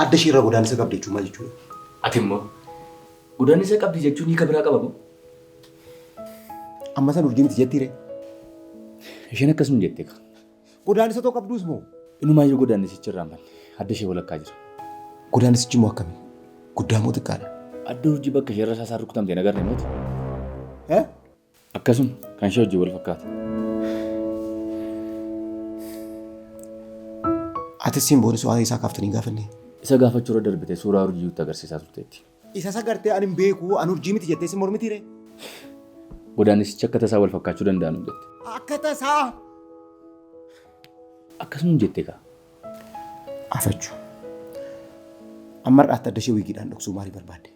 adda ishee irra godaannisa qabdi jechuudha jechuudha. Ati immoo godaannisa qabdi jechuun hiika biraa qabamu. Amma san urjii miti jettiire. Isheen akkasuma jettee ka. Godaannisa tokko qabduus moo? Inumaayyuu godaannisichi irraa manne adda ishee walakkaa jira. Godaannisichi immoo akkamii? Guddaa moo xiqqaadha? Adda urjii bakka ishee irra saasaa rukutamtee nagarre mooti. Akkasuma kan ishee hojii wal fakkaata. Ati simboonii waan isaa kaaftanii gaafannee? Isa gaafachuu irra darbitee suuraa urjiitti agarsiisaa turteetti. Isa sagartee ani hin beeku ani urjii miti jettee si mormitiire? Godaannisichi akka tasaa wal fakkaachuu danda'an jette. Akka tasaa? Akkasuma jettee kaa. Afachuu. Amma irraatti adda ishee wiigiidhaan dhoksuu maalii barbaadde?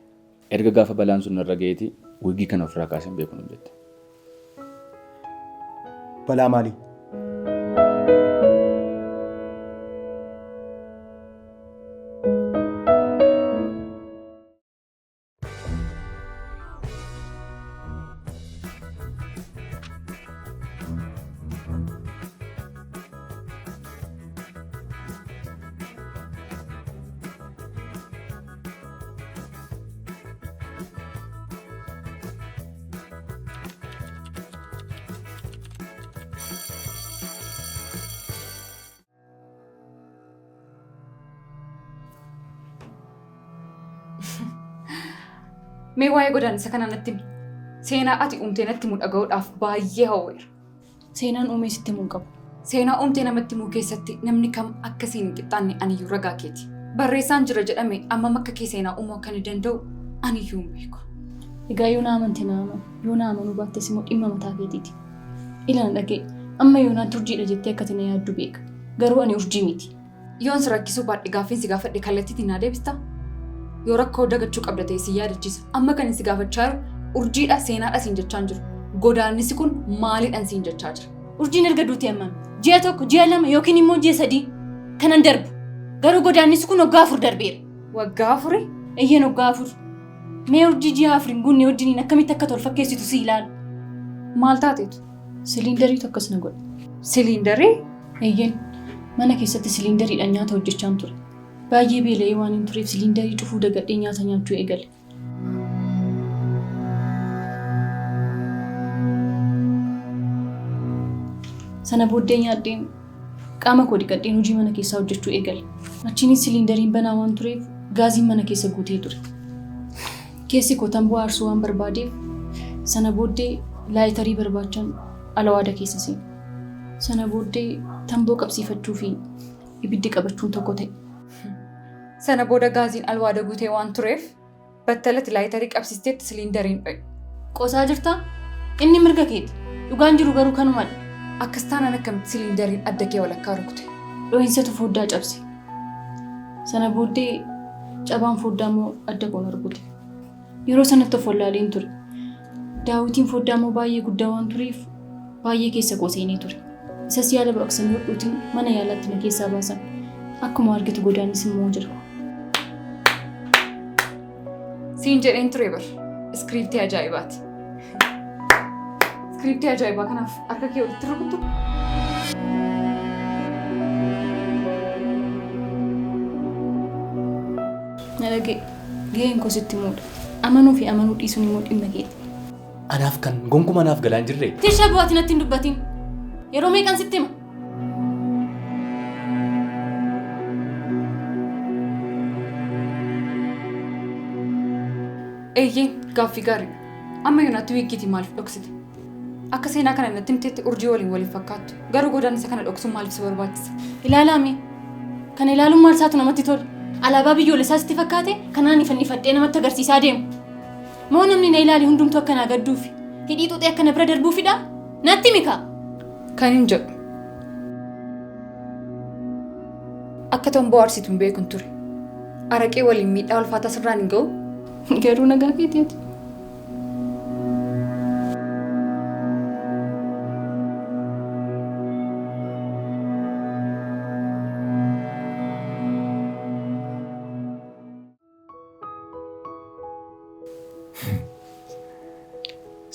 Erga gaafa balaan sun irra ga'eeti wiigii kana ofirraa kaasee beeku nu jette. Balaa maalii? Mee waa'ee godaannisa kana natti himi. Seenaa ati uumtee natti himu dhaga'uudhaaf baay'ee hawweera. Seenaan uumee sitti himuu qabu. Seenaa uumtee namatti himuu keessatti namni kam akkasiin hin qixxaanne aniyyuu ragaa keeti. Barreessaan jira jedhame amma akka kee seenaa uumuu akka ni danda'u aniyyuu hin beeku. Egaa yoo na amante na amanu. Yoo na amanuu baattes immoo dhimma mataa keetiiti. Ilaan dhagee amma yoo naatti urjiidha jettee akkati na yaaddu beeka. Garuu ani urjii miti. Yoon si rakkisuu baadhe gaaffiin si gaafadhe kallattiitiin naa deebistaa? Yoo rakkoo dagachuu qabda ta'e si yaadachiisa. Amma kan si gaafachaa jiru urjiidha seenaadha siin jechaa jiru. Godaannisi kun maaliidhaan siin jechaa jira? Urjiin erga duuti ammami. Ji'a tokko, ji'a lama yookiin immoo ji'a sadii kanan darbu. Garuu godaannisi kun waggaa 4 darbeera. Waggaa 4? Eeyyeen waggaa 4. Mee urjii ji'a 4 hin guunne wajjiniin akkamitti akka tol fakkeessitu si ilaalu. Maal taateetu? Siliindariitu akkas na godhe. Siliindarii? Eeyyeen mana keessatti siliindariidhaan nyaata hojjechaan ture. Baay'ee beela'ee waan hin tureef siliindarii cufuu dagadhee nyaata nyaachuu eegale. Sana booddee nyaadheen qaama koo dhiqadheen hojii mana keessaa hojjechuu eegale. Achiinis siliindariin banaa waan tureef gaaziin mana keessa guutee ture. Keessi koo tamboo aarsuu waan barbaadeef sana booddee laayitarii barbaachan alawaada keessa seene. Sana booddee tamboo qabsiifachuu fi ibiddi qabachuun tokko ta'e. Sana booda gaaziin alwaada guutee waan tureef battalatti laayitarii qabsiisteetti siliindariin dho'e. Qosaa jirtaa? Inni mirga keeti. Dhugaan jiru garuu kanumadha. Akkas taanaan akkamitti siliindariin adda kee walakkaa rukute? Dho'insatu foddaa cabse. Sana booddee cabaan foddaa immoo adda koon rukute. Yeroo sanatti of wallaaleen ture. Daawitiin foddaa immoo baay'ee guddaa waan tureef baay'ee keessa koo seenee ture. Isas yaala baqaqsanii hodhuutiin mana yaalaatti na keessaa baasan. Akkuma argitu godaannisi immoo jira. Siin jedheen ture bar. Iskiriiptii ajaa'ibaati. Iskiriiptii ajaa'ibaa kanaaf harka kee walitti rukuttu. Na dhagee gaheen koo sitti muudha. Amanuu fi amanuu dhiisuun immoo dhimma keeti. Anaaf kan gonkumaa naaf galaan jirre. Tisha bu'aati natti hin dubbatin. Yeroo meeqan sitti hima? Eeyyeen gaaffii gaariidha. Amma yoonaatti wiigiitii maaliif dhoksite? Akka seenaa kana natti himteetti urjii waliin waliif fakkaattu. Garuu godaannisa kana dhoksuun maaliif si barbaachisa? Ilaalaame. Kana ilaaluun maal isaatu namatti tola? Alaabaa biyyoolessaa sitti fakkaate kanaan ifannifadhee namatti agarsiisaa deemu. Moo namni na ilaali hundumtuu akka naa gadduufi hidhii xuuxee akka na bira darbuufidha? Natti mika. Kan hin jedhu. Akka tomboo aarsitu hin beekun ture. Araqee waliin miidhaa ulfaataa sirraan hin ga'u. Garuu nagaa keetiiti.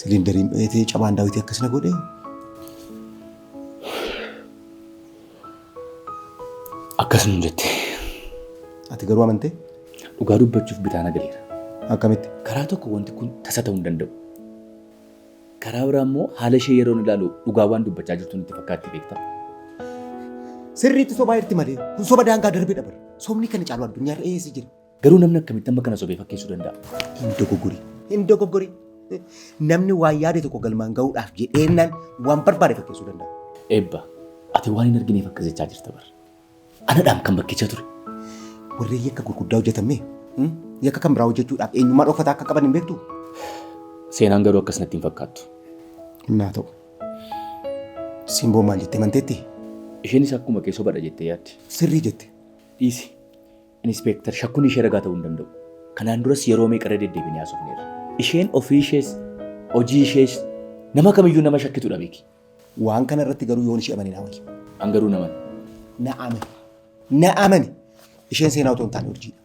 Siliindariin dho'ee cabaan Daawitii akkas na godhe. Akkasuma jette. Ati garuu amantee? Dhugaa dubbachuuf bitaan agaleera. Akkamitti? Karaa tokko wanti kun tasa ta'uu hin danda'u. Karaa biraa immoo haala ishee yeroo ilaalu dhugaa waan dubbachaa jirtu nutti fakkaatti beektaa. Sirriitti sobaa irti malee kun soba daangaa darbee dabara. Sobni kan caalu addunyaa irra eessa jira? Garuu namni akkamitti amma kana sobee fakkeessuu danda'a? Hin dogoggorii. Namni waan yaade tokko galmaan gahuudhaaf jedheennan waan barbaade fakkeessuu danda'a. Eebba, ati waan hin argineef akkas jechaa jirta bara. Anadhaan kan bakkichaa ture. Warreen yakka gurguddaa hojjetame yakka kan biraa hojjechuudhaaf eenyummaa dhokfataa akka qaban hin beektu. Seenaan garuu akkas natti hin fakkaattu. Naa ta'u. Simboo maal jettee amanteetti? Isheenis akkuma kee sobadha jettee yaaddi. Sirrii jette. Dhiisi. Inspeektar shakkuun ishee ragaa ta'uu hin danda'u. Kanaan duras yeroo meeqarra deddeebinee haasofneerra. Isheen ofii ishees hojii ishees nama kamiyyuu nama shakkitudha beeki. Waan kana irratti garuu yoon ishee amane naa wayya. An garuu naman. Na amani. Isheen seenaa otoo hin taane urjiidha.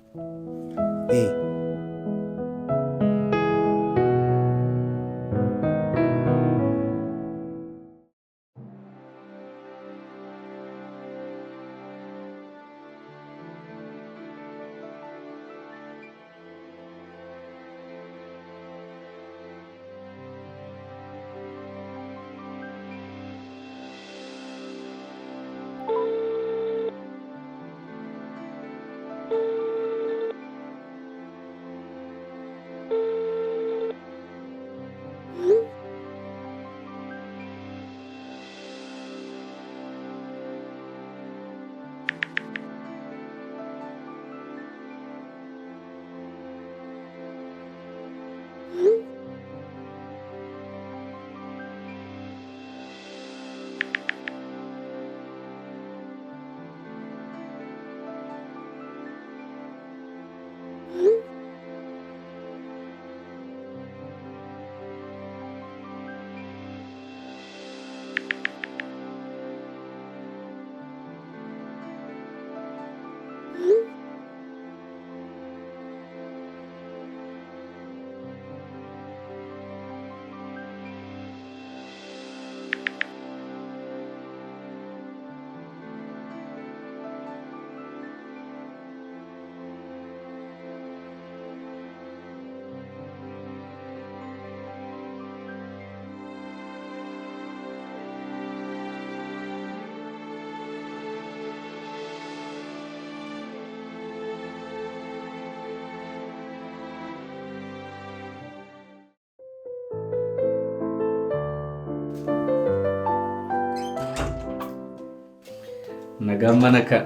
Nagaan mana kan.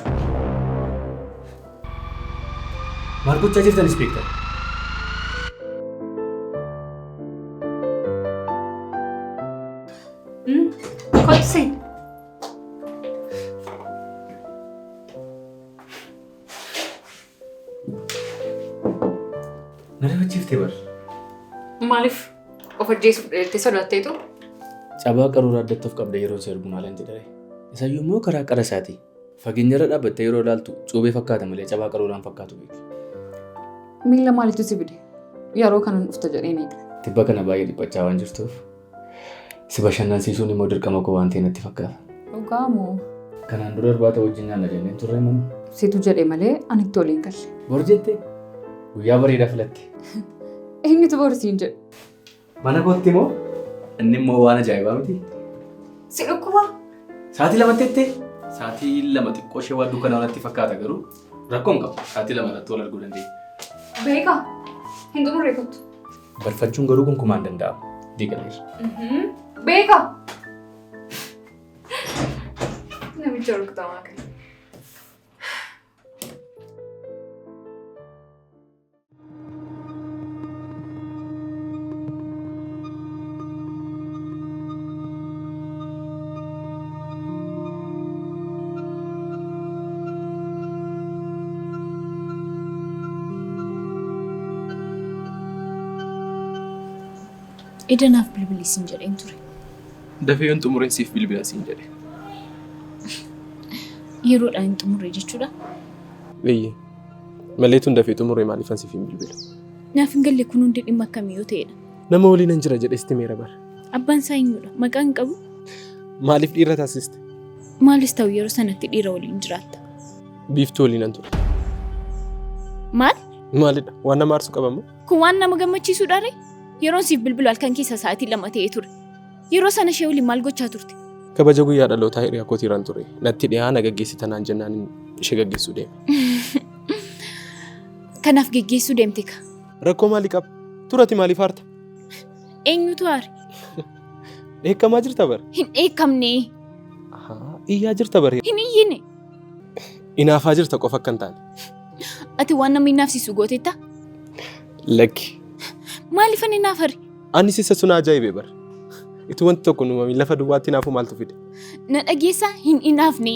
Maal gochaa jirtan inspektar? Kottu seen. Na dabachiiftee bar. Maaliif of ajjeesuuf dheettee sodaatteetu? Cabaa qaruuraa addatti of qabda yeroo si argu maalan jedhare. Isayyuu immoo karaa qara isaati. Fageenyarra dhaabbattee yeroo ilaaltu cuubee fakkaata malee cabaa qaruuraan fakkaatu beeku. Miila maaliitu si bide? Yeroo kanan dhufta jedheen eega. Tibba kana baay'ee dhiphachaa waan jirtuuf si bashannansiisuun immoo dirqama koo waan ta'e natti fakkaata. Dhugaa moo? Kanaan dura irbaata wajjin nyaanna jenneen turre mana. Situ jedhe malee ani itti waliin galle. Bor jettee guyyaa bareedaa filatte. Eenyutu borsiin jedhe? Mana kootti moo inni immoo waan ajaa'ibaa miti. Si dhukkuba? Sa'aatii lama tettee sa'aatii lama xiqqoo ishee waan dukkanaa natti fakkaata garuu rakkoon qabu sa'aatii lama irratti wal arguu dandeenya. Beekaa hin xumurre kottu. Barfachuun garuu gonkumaan danda'amu diigaleera. Beekaa. Namicha rukutamaa kan. Edanaaf bilbilii siin jedheen ture. Dafee yoon xumureen siif bilbila siin jedhe. Yeroodhaan hin xumurre jechuudha. Eeyyee. Malleetuun dafee xumuree maaliifan siif hin bilbila? Naaf hin galle kun hundi dhimma akkamii yoo ta'edha. Nama waliin hin jira jedhee sitti meera bara. Abbaan isaa eenyudha? Maqaan hin qabu? Maaliif dhiira taasiste? Maalis ta'u yeroo sanatti dhiira waliin jiraatta. Biiftuu waliin an ture. Maal? Maalidha? Waan nama aarsu qabamu? Kun waan nama gammachiisuudha ree? Yeroon siif bilbilu halkan keessa sa'aatii 2 ta'ee ture. Yeroo sana ishee waliin maal gochaa turte? Kabaja guyyaa dhalootaa hiriyaa kootiiraan ture. Natti dhiyaa na gaggeessita naan jennaan ishee gaggeessuu deeme. Kanaaf gaggeessuu deemte ka? Rakkoo maalii qaba? Turati maaliif aarta? Eenyutu aare? Eekkamaa jirta bara? Hin eekkamne. Iyyaa jirta bara? Hin iyyine. Inaafaa jirta qofa akka hin taane. Ati waan namni naafsisu gooteetta? Lakki. Maaliif ani naafari? Ani sissa sun ajaa'ibee bara. Itu wanti tokko nuumami lafa duwwaatti naafu maaltu fide? Na dhageessaa hin inaafne.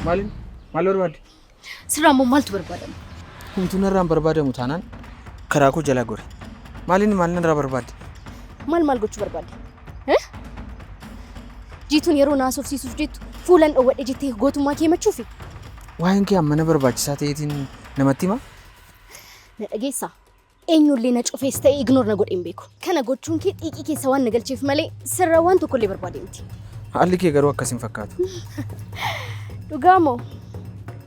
Maal barbaadde? Sirraa immoo maaltu barbaadama? Humtuu narraan barbaadamu taanaan karaa koo jala gore. Maal narraa barbaadde? Maal gochuu barbaadde? Jiituun yeroo naasofsiisuuf jettu fuulan dhoowwadhe jettee gootummaa kee machuufi? Waa'een kee amma na barbaachisaa ta'eetiin namatti himaa? Na dhageessaa. Eenyullee na cufees ta'e ignoor na godheen beeku. Kana gochuun kee xiiqii keessa waan na galcheef malee sirraa waan tokkollee barbaade miti. Haalli kee garuu akkasiin fakkaatu. Dhugaamo.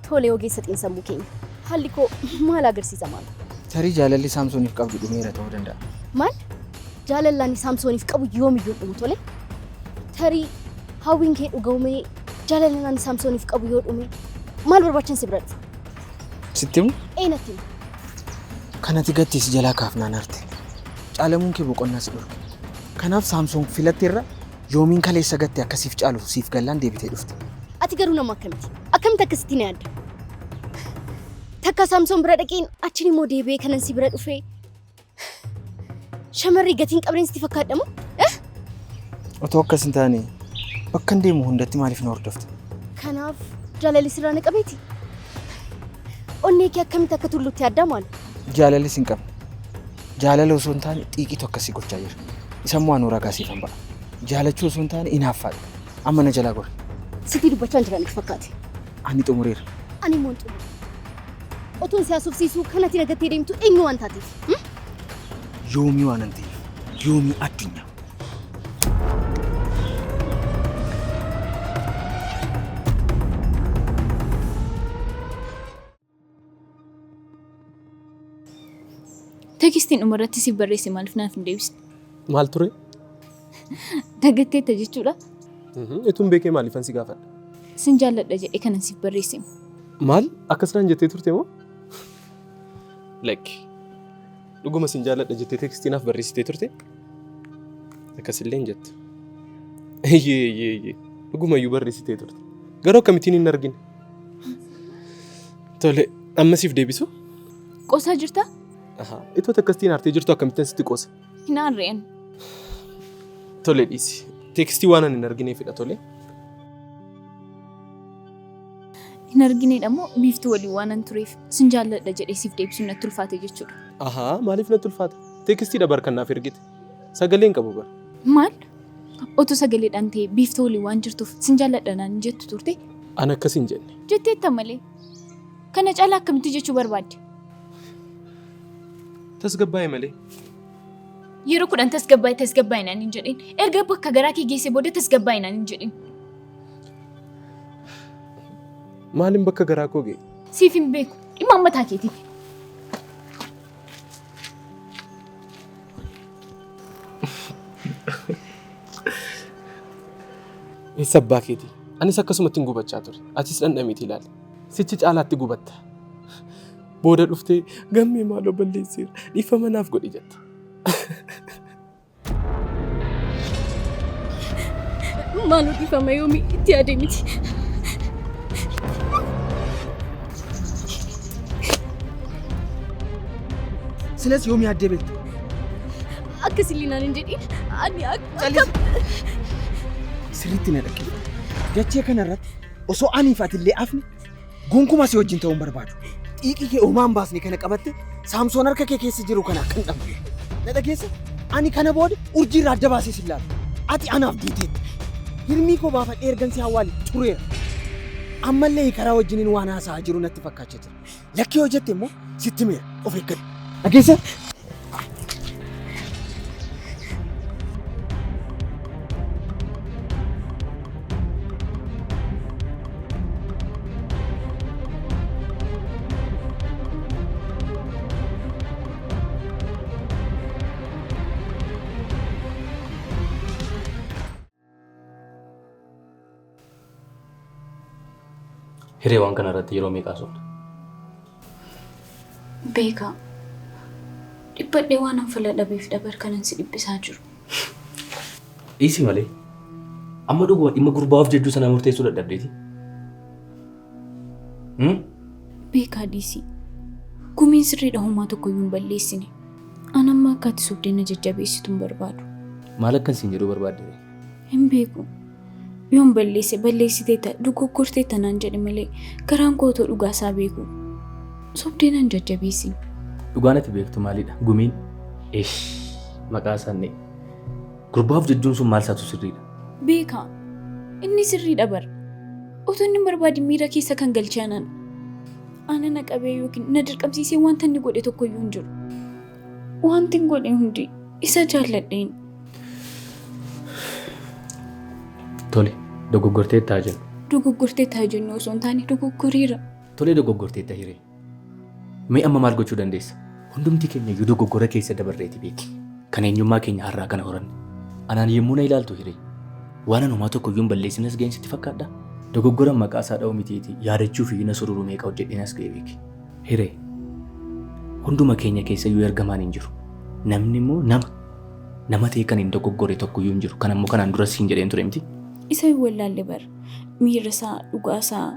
Tolee ogeessa xiinsammuu keenya. Haalli koo maal agarsiisa maal? Tarii jaalalli Saamsooniif qabdu dhumeera ta'uu danda'a. Maal? Jaalallaan Saamsooniif qabu yoomiyyuu dhumu tole? Tarii hawwiin kee dhugaumee jaalallaan Saamsooniif qabu yoo dhume maal barbaachisan si bira dhufa? Sitti himu? Eenatti himu? Kanati gattees jalaa kaafnaan harte. Caalamuun kee boqonnaa si dhorke. Kanaaf Saamsoon filatteerra yoomiin kaleessa gatte akkasiif caalu siif gallaan deebitee dhufte. Ati garuu nama akkamitti? Akkamitti akkasitti na yaadda? Takka Saamsoon bira dhaqeen achiin immoo deebi'ee kanan si bira dhufee shamarree gatiin qabdeen sitti fakkaadhamu? Otoo akkas hin taane bakka deemu hundatti maaliif na hordofte? Kanaaf jaalalli sirraa na qabeeti. Onnee kee akkamitti akka tulluutti yaaddaa maal? Jaalallis hin qabne. Jaalala osoo hin taane xiiqiitu akkasii gochaa jira. Isammoo anuu ragaa siifan ba'a. Jaalachuu osoo hin taane inaaffaadha. Amma na jalaa gore. Sitti dubbachaa hin jiran fakkaate. Ani xumureera. Ani immoo hin xumure. Otoon siyaasofsiisuu kanatti nagattee deemtu eenyu waan taateef? Yoomii waan hin ta'eef. Yoomii addunyaa. Tekstiin dhumarratti siif barreesse maaliif naaf hin deebisne? Maal ture? Dagatteetta jechuudha. Ituun beekee maaliifan si gaafadha? Sin jaalladha jedhee kanan siif barreesse. Maal? Akkasirraan jettee turte moo? Lakki. Dhuguma sin jaalladha jettee tekstiinaaf barreessitee turte? Akkasillee hin jette. Eeyyee. Dhuguma iyyuu barreessitee turte. Garuu akkamittiin hin argine? Tole, amma siif deebisu? Qoosaa jirtaa? Itoo akkasitiin aartee jirtu akkamittiin sitti qoosa? Hin aarreen. Tole dhiisi. Tekstii waan hin argineefidha tole. Hin argineedha moo biiftuu waliin waan an tureef sin jaalladha jedhee siif deebisuun natti ulfaate jechuudha. Maaliif natti ulfaata? Tekstiidha bar kan naaf ergite. Sagalee hin qabu bar. Maal? Otoo sagaleedhaan ta'e biiftuu waliin waan jirtuuf sin jaalladha naan jettu turte? An akkas hin jenne. Jetteetta malee. Kana caalaa akkamitti jechuu barbaadde? Tasgabbaa'e malee. Yeroo 10 tasgabbaa'e naan hin jedhin. Erga bakka garaa kee geessee booda tasgabbaa'e naan hin jedhin. Maaliin bakka garaa koo ga'e? Siif hin beeku. Dhimma mataa keetiif. Eessa abbaa keeti? Anis akkasumatti hin gubachaa ture. Atis dhandhamiiti ilaali. Sichi caalaatti gubatta. Booda dhuftee gammee maaloo balleesseera. Dhiifama naaf godhi jetta. Maaloo dhiifama yoomii itti yaadee miti. Silas yoomii addee beektu? Akka sillinaan hin jedhin. Ani akka... sirriitti na dhaggeeffadhu. Dachee kanarratti osoo aniif atillee afne gonkumaa si wajjin ta'uun barbaadu. Xiiqii kee uumaan baasne kana qabatte Saamsoon harka kee keessa jiru kana akka hin dhabne. Na dhageessa? Ani kana booda urjii irraa adda baasee si laala. Ati anaaf diiteetti. Hirmii koo baafadhee ergansi hawwaali tureera. Ammallee karaa wajjiniin waan haasa'aa jiru natti fakkaachaa jira. Lakkii yoo jette immoo sitti meera of eeggadhu. Dhageessa? Hiree waan kana irratti yeroo meeqaa soofta? Beekaa. Dhibbadhee waan an fala dhabeef dabar kanan si dhibbisaa jiru. Dhiisi malee. Amma dhuguma dhimma gurbaaf jechuu sana murteessuu dadhabdeeti. Beekaa dhiisi. Gumiin sirriidha homaa tokko iyyuu hin balleessine. An amma akka ati sobdee na jajjabeessitu hin barbaadu. Maal akkan siin jedhuu barbaadde? Hin beeku. Yoon balleessitee ta'a dogoggortee tanaan jedhe malee garaan kootoo dhugaasaa beeku. Sobdee nan jajjabeessi. Dhugaan ati beektu maalidha? Gumiin? Maqaa isaanii. Gurbaaf jechuun sun maal isaatu sirriidha? Beekaa. Inni sirriidha bara. Otoo inni barbaade miira keessa kan galchaanan. Ana na qabee yookiin na dirqamsiisee wanta inni godhe tokko iyyuu hin jiru. Wanti hin godhe hundi isa jaalladheen. Tole, dogoggortee ta'a jennu. Dogoggortee ta'a jennu osoo hin taane dogoggoriira. Tole dogoggortee ta'a hiree. Mee amma maal gochuu dandeessa? Hundumti keenya iyyuu dogoggora keessa dabarreeti beeki. Kan eenyummaa keenya har'aa kana horanne. Anaan yemmuu na ilaaltu hiree. Waan anumaa tokko iyyuu hin balleessinas ga'een sitti fakkaadha. Dogoggora maqaa isaa dha'u mitiiti yaadachuu fi na sururu meeqa hojjedheenas ga'ee beeki. Hiree. Hunduma keenya keessa iyyuu ergamaan hin jiru. Namni immoo nama ta'e kan hin dogoggore tokko iyyuu hin jiru. Kan ammoo kanaan duras hin jedheen ture miti. Isa wallaalle bara miira isaa dhugaa isaa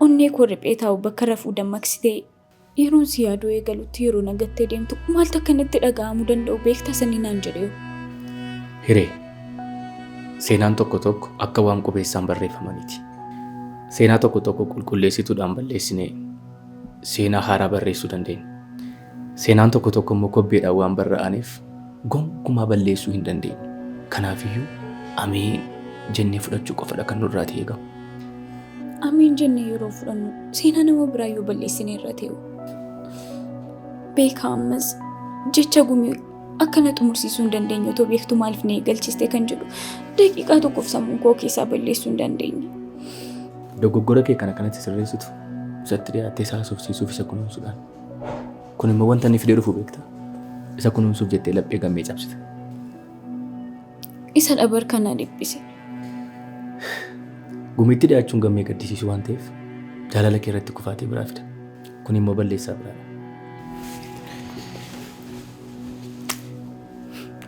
onnee koo riphee taa'u bakka rafuu dammaqsitee yeroon si yaaduu eegalutti yeroo nagattee deemtu maaltu akka natti dhaga'amuu danda'u beektaa sanii naan jedhee. Hiree seenaan tokko tokko akka waan qubeessaan barreeffamaniiti. Seenaa tokko tokko qulqulleessituudhaan balleessinee seenaa haaraa barreessuu dandeenya. Seenaan tokko tokko immoo kobbeedhaan waan barra'aniif gonkumaa balleessuu hin dandeenyu. Kanaafiyyuu amiin jennee fudhachuu qofadha kan nurraati eegamu. Amiin jennee yeroo fudhannu seenaa nama biraa yoo balleessinee irra ta'u. Beekaa ammas jecha gumii akka na xumursiisuu hin dandeenye otoo beektu maaliif na eegalchiste kan jedhu daqiiqaa tokkoof sammuu koo keessaa balleessuu hin dandeenye. Dogoggora kee kana kanatti sirreessitu isatti dhiyaattee isaa haasofsiisuuf isa kunuunsuudhaan. Kun immoo wanta inni fidee dhufu beektaa? Isa kunuunsuuf jettee laphee gammee cabsite. Isa dhabar kana dhiphise. Gumiitti dhiyaachuun gammee gaddisiisu waan ta'eef jaalala kee irratti kufaatee biraa fida. Kun immoo balleessaa biraadha.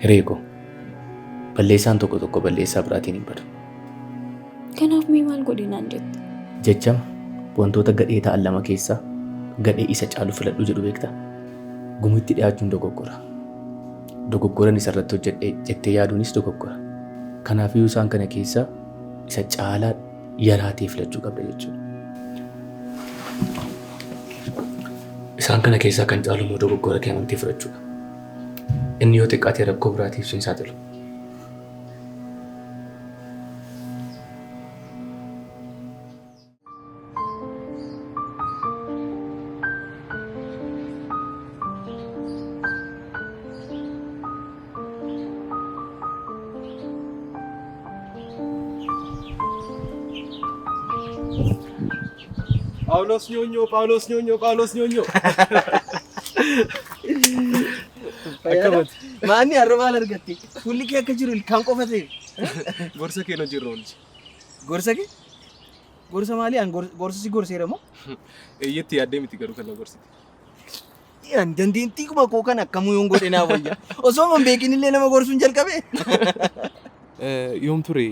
Hireeko balleessaan tokko tokko balleessaa biraatiin hin badu. Kanaaf mee maal godhe naan jette? Jechama wantoota gadhee ta'an lama keessaa gadhee isa caalu filadhu jedhu beektaa? Gumiitti dhiyaachuun dogoggora. Dogoggoran isarratti hojjedhee jettee yaaduunis dogoggora. Kanaafiyyuu isaan kana keessaa isa caalaa yaraatee filachuu qabda jechuudha. Isaan kana keessaa kan caalu immoo dogoggora kee amantee fudhachuudha. Inni yoo xiqqaatee rakkoo biraatiif sin saaxilu. Paulos Nyonyo. Akkamat. Maanni har'a maal argatte? Fuulli kee akka jiru ilkaan qofa ta'e. Gorsa kee hojii irra oolchi. Gorsa kee? Gorsa maalii? Gorsa si gorseera moo? Eeyyatti yaaddee miti garuu kan na gorsite. Dandeettii kuma koo kan akkamuu yoon godhe naaf wayya. Osoo man beekin illee nama gorsuun jalqabe. Yoom ture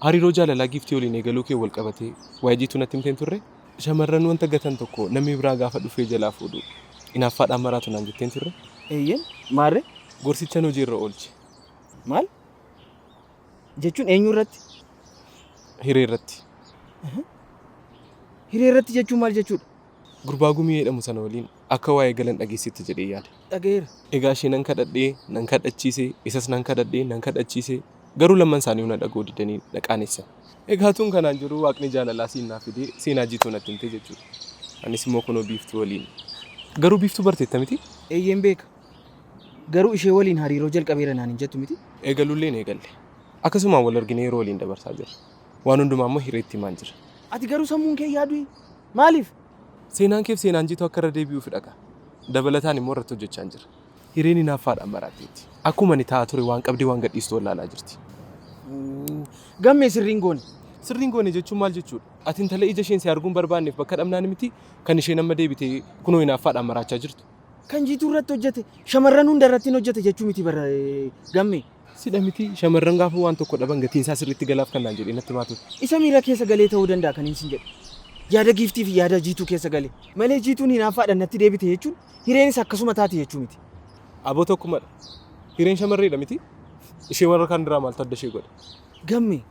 hariiroo jaalalaa giiftii waliin eegaluu kee wal qabatee waa'ee jiitu natti himteen turre shamarran wanta gatan tokko namni biraa gaafa dhufee jalaa fuudhu inaaffaadhaan maraatu naan jetteen turre. Eeyyen maarre? Gorsichan hojii irra oolchi. Maal? Jechuun eenyu irratti? Hiree irratti. Hiree irratti jechuun maal jechuudha? Gurbaa gumii jedhamu sana waliin akka waa'ee galan dhageessitti jedhee yaada. Dhagayeera. Egaa ishee nan kadhadhee nan kadhachiisee isas nan kadhadhee nan kadhachiisee garuu lamman isaanii hunda dhagoo didanii dhaqaanessan. Egaa tun kanaan jiru waaqni jaalalaa siinaa fidee seenaa jiituu natti himte jechuudha. Anis immoo kunoo biiftuu waliin. Garuu biiftuu barteetta miti? Eeyyeen beeka. Garuu ishee waliin hariiroo jalqabeera naan hin jettu miti? Eegalulleen eegalle. Akkasumaan wal arginee yeroo waliin dabarsaa jira. Waan hundumaa immoo hireetti himaan jira. Ati garuu sammuun kee yaadu maaliif? Seenaan keef seenaan jiituu akka irra deebi'uuf dhaqa. Dabalataan immoo irratti hojjechaa jira. Hireen hinaaffaadhaan maraatteetti. Akkuma ni taa'aa ture waan qabdii waan gadhiistu wallaalaa jirti. Gammee sirriin goone. Sirriin goone jechuun maal jechuudha? Ati intala ija isheen si arguun barbaanneef bakka dhabnaan miti kan isheen amma deebitee kunoo hinaaffaadhaan maraachaa jirtu. Kan jiituu irratti hojjete shamarran hunda irratti hojjete jechuu miti bara gammee. Sidha miti shamarran gaafa waan tokko dhaban gatiin isaa sirriitti galaaf kan naan jedhee natti maatu. Isa miira keessa galee ta'uu danda'a kan hin sin jedhu. Yaada giiftii fi yaada jiituu keessa galee. Malee jiituun hinaaffaadhaan natti deebite jechuun hireenis akkasuma taati jechuu miti. Aboo tokkumadha. Hireen shamarreedha miti. Ishee warra kaan biraa maaltu adda ishee godha? Gammee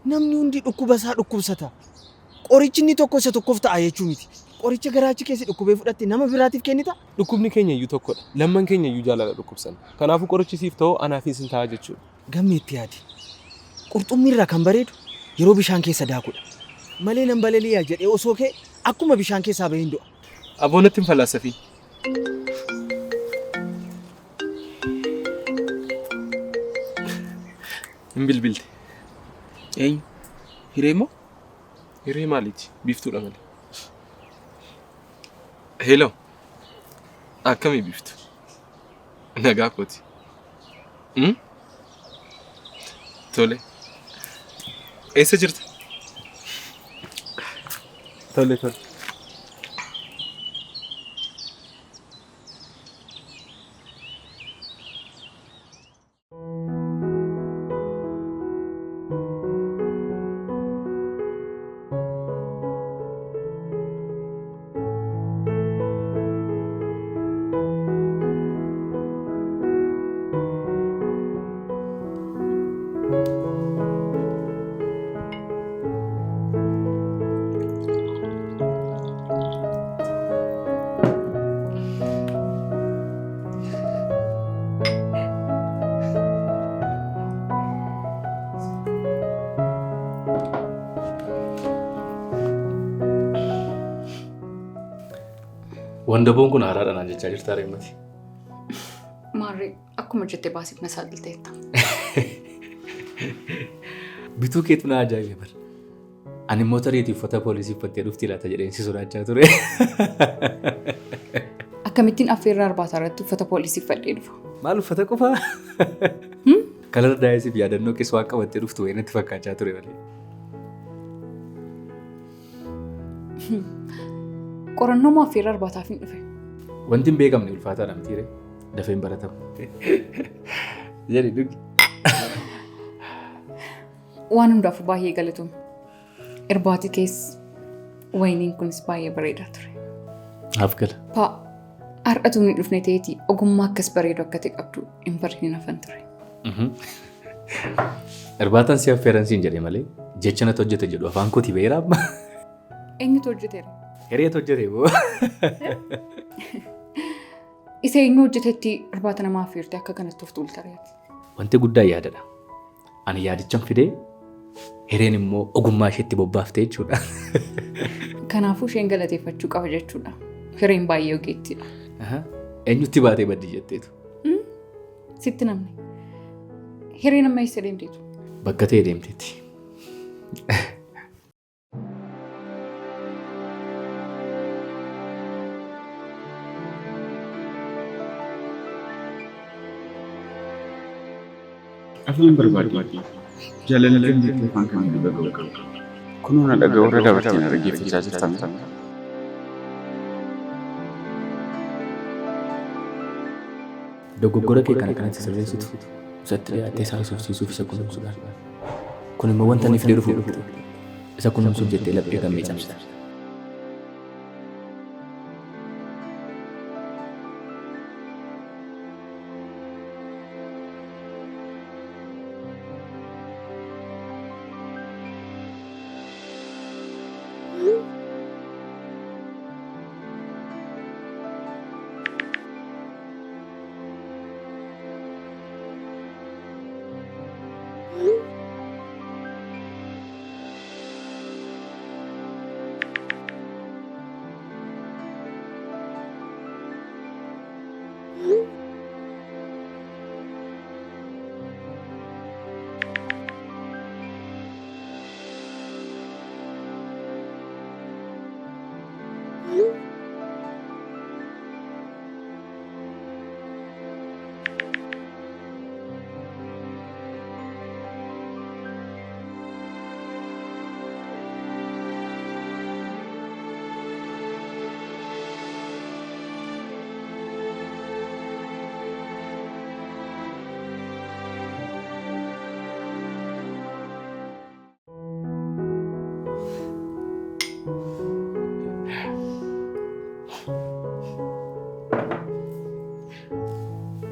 namni hundi dhukkuba isaa dhukkubsata. Qorichi inni tokko isa tokkoof ta'a jechuu miti. Qoricha garaachi keessa dhukkubee fudhatte nama biraatiif kennita? Dhukkubni keenya iyyuu tokkodha. Lamman keenya iyyuu jaalala dhukkubsan. Kanaafuu qorichi siif ta'u anaafis hin ta'a jechuudha. Gammee itti yaadi. Qurxummii irraa kan bareedu yeroo bishaan keessa daakudha. Malee nan balaliyaa jedhee osoo kee akkuma bishaan keessaa bahee hin du'a. Aboo natti hin falaasafi. Hin bilbilte. Eenyu? Hiree moo? Hiree maaliiti? Biiftuudha malee. Hello. Akkamii biiftu? Nagaa kooti. Tole. Eessa jirta? Tole tole. Wandaboon kun haaraadhaan jechaa jirta reemmati. Maarree akkuma jettee baasiif na saalilteetta. Bituu keetu na ajaa'ibe bara. Ani immoo tareetii uffata poolisii uffattee dhufti laata jedheen si sodaachaa ture. Akkamittiin affeerraa arbaataa irratti uffata poolisii uffadhee dhufa? Maal uffata qofaa? Kalara daa'isiif yaadannoo keessa waan qabattee dhuftu wayii natti fakkaachaa ture malee. Qorannoo moo affeerraa arbaataaf hin dhufe? Wanti hin beekamne ulfaataadha mitiire. Dafee hin baratamu. Jedhi dhugi. Waan hundaafuu baay'ee galatoom. Irbaati keessa wayiniin kunis baay'ee bareedaa ture. Naaf gala. Paa har'atu ni dhufne ta'eeti ogummaa akkas bareedu akka ta'e qabdu hin barreen hafan ture. Irbaataan si affeeran siin jedhe malee jecha natti hojjete jedhu afaan kooti beera amma. Eenyutu hojjeteera? Hiriyeetu hojjete boo. Isa eenyu hojjetetti irbaata namaa affeerte akka kanatti of tuultareeti. Wanti guddaa yaadadha. Ani yaadichaan fidee hireen immoo ogummaa isheetti bobbaaftee jechuudha. Kanaafuu isheen galateeffachuu qaba jechuudha. Hireen baay'ee ogeettiidha. Eenyutti baatee baddi jetteetu? Sitti namni. Hireen amma eessa deemteetu? Bakka ta'e deemteetti. Afaan barbaadu jaalalleen jettee afaan kan dubbii qabu. Kunoo na dhagaa warra dabartiin argeeffachaa jirtan. Dogoggora kee kana kanatti sirreessitu isatti dhiyaattee isaa soofsiisuuf isa kunuunsuudhaan. Kun immoo wanta inni fidee dhufu isa kunuunsuuf jettee laphee gammee cabsita.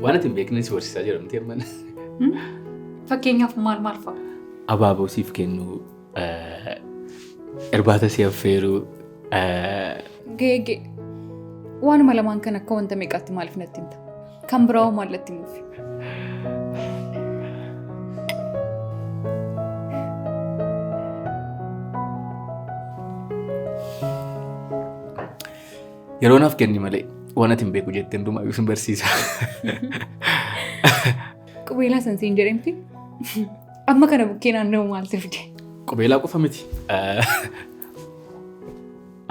Waan ati hin beekne si barsiisaa jedhamti amma. Fakkeenyaaf maal fa'a? Abaaboo siif kennu, irbaata si affeeru. Geegee waanuma lamaan kan akka wanta meeqaatti maaliif natti himta? Kan biraa maallatti himuufi? Yeroo naaf kenni malee waan ati hin beeku jettee hundumaa sin barsiisa. Qubeelaa san siin jedhamti. Amma kana bukkee naanna'u maaltu fide? Qubeelaa qofa miti.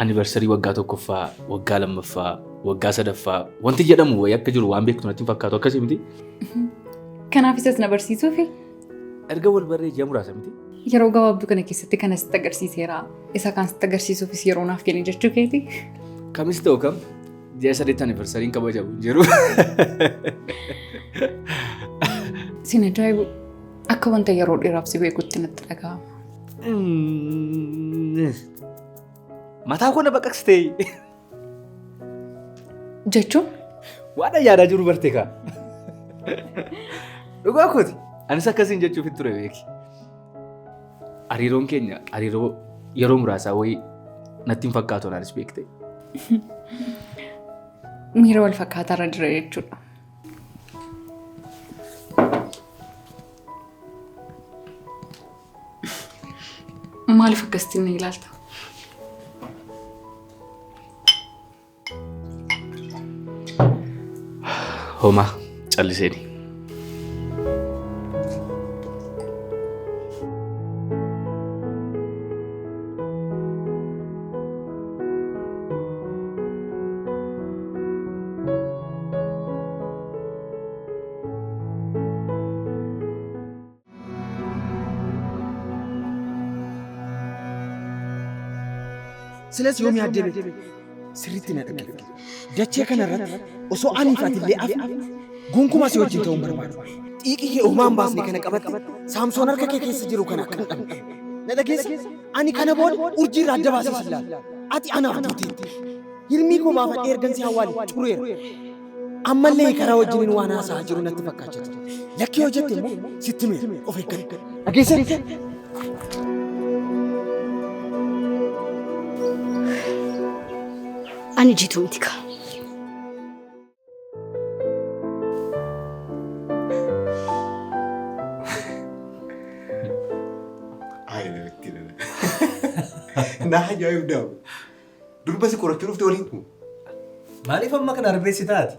Anniversarii waggaa tokkoffaa, waggaa lammaffaa, waggaa sadaffaa wanti jedhamu wayii akka jiru waan beektu natti hin fakkaatu akkasii miti. Kanaaf isas na barsiisuufi? Erga wal barree ji'a muraasa miti. Yeroo gabaabduu kana keessatti kana sitti agarsiiseera. Isa kan sitti agarsiisuufis yeroo naaf kenni jechuu keeti? Kamis ta'u kam ji'a sadiitti anniversariin kabajamu jiru. Sin ajaa'ibu akka wanta yeroo dheeraaf si beekutti natti dhaga'ama. Mataa koo na baqaqsitee. Jechuun? Waan yaadaa jiru bartee kaa. Dhugaa kooti. Anis akkasiin jechuuf hin ture beeki. Hariiroon keenya hariiroo yeroo muraasaa wayii natti hin fakkaatu anis beekte. Miira wal fakkaataa jira jechuudha. Maaliif akkasitti ni ilaalta? Homaa calliseeni. Silas yoomii addee sirriitti na dhaggeeffate. Dachee kanarratti osoo aniif atillee afne gonkumaa si wajjin ta'uun barbaadu. Xiiqii kee uumaan baasne kana qabatte saamsoon harka kee keessa jiru kana akka hin dhabne. Na dhageessa ani kana booda urjii irraa adda baasee si ilaala. Ati anaaf duuteetti. Hirmii koo baafadhee ergansi hawwaale cureera. Ammallee karaa wajjiniin waan haasa'aa jiru natti fakkaachaa jira. Lakkii yoo jette immoo sitti meera of eeggadhu. Dhageessa. Ani jitu miti kaa. Naa ajaa'ibdaamu. Durba si qorachuu dhufte waliin kun. Maaliif amma kana arbeessi taati?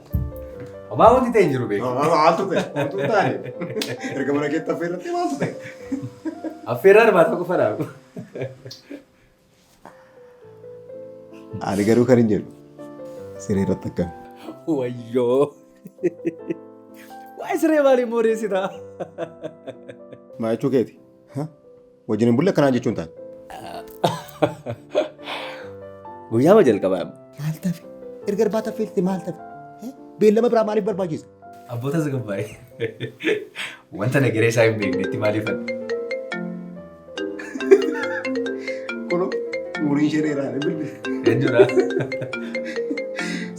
Homaa wanti ta'e hin jiru beeku. Maaltu ta'e? Maaltu taane? Erga mana keetti affeerrattee maaltu ta'e? Affeerraa arbaata qofa dhaabu. Ani garuu kan hin jedhu siree irratti akkami. Wayyoo! Waa'ee siree maaliin moodeessitaa? Maa jechuu keeti? Wajjin hin bulle akkanaa jechuun taate. Guyyaama jalqabaa. Maal tafe? Erga irbaata affeelte maal tafe? Beellama biraa maaliif barbaachisa? Abboota sagabbaa'ee. Wanta nagaree isaa hin beeknetti maaliifan? Kunoo umuriin ishee dheeraadha bilbila. Eenyudha?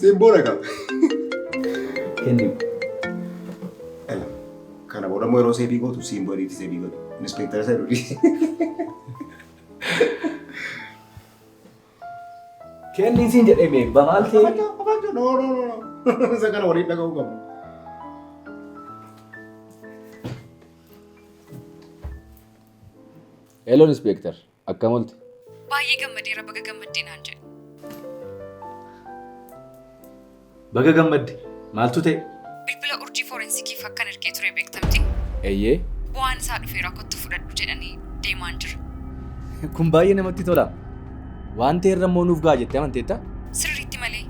Simboora qaba. Kenni. Kana booda immoo yeroo seebii gootu simbooriitti seebii gootu. Inspektara isa dhugii. Kenni siin jedhee meeqa maal ta'e? No. Isa kana waliin dhaga'uu qabu. Hello Inspektar, akkam olte? Baay'ee gammadeera baga gammaddee naan jedhe. Baga gammadde. Maaltu ta'e? Bilbila urjii forensikiif akkan ergee ture beektamti. Eeyyee. Bu'aan isaa dhufeera kottu fudhadhu jedhanii deemaan jira. Kun baay'ee namatti tola. Waan ta'e irra immoo nuuf ga'a jettee amanteetta? Sirriitti malee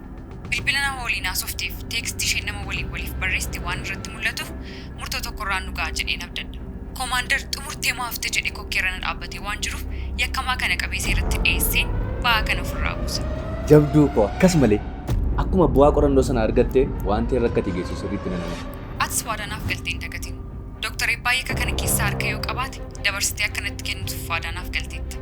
bilbila nama waliin haasofteef teekstii ishee nama waliif barreessite waan irratti mul'atuuf murtoo tokkorraan nu ga'a jedheen abdadda. Koomaandar xumurtee maafte jedhee kokkeerana dhaabbatee waan jiruuf yakkamaa kana qabee seeratti dhiyeesseen ba'aa kana ofirraa buusa. Jabduu koo akkas malee akkuma bu'aa qorannoo sana argattee waan ta'e rakkate geessu sirriitti nan amana. Atis waadaanaaf galtee hin dagatiin. Dooktar Eebbaayee akka kana keessaa harka yoo qabaate dabarsitee akkanatti kennituuf waadaanaaf galteetta.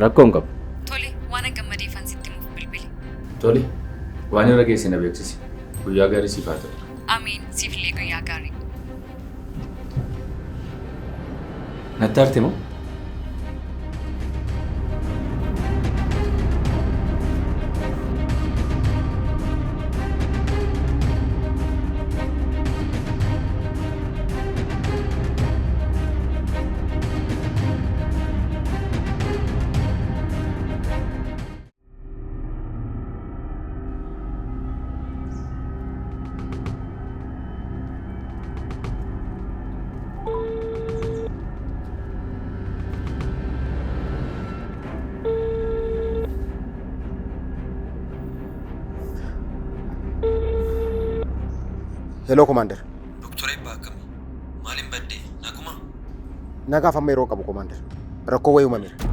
Rakkoo hin qabu. Tole waan gammadeeffan sitti muuf bilbili. Tole waan irra geesse na beeksisi. Guyyaa gaarii siif haa ta'u. Amiin siifillee guyyaa gaarii. Natti harte moo? Hello, Commander. Doktor Eebbaa akkamii? Maaliin baddee? Naguma? Nagaaf amma yeroo qabu, Commander. Rakkoo wayii uumamera.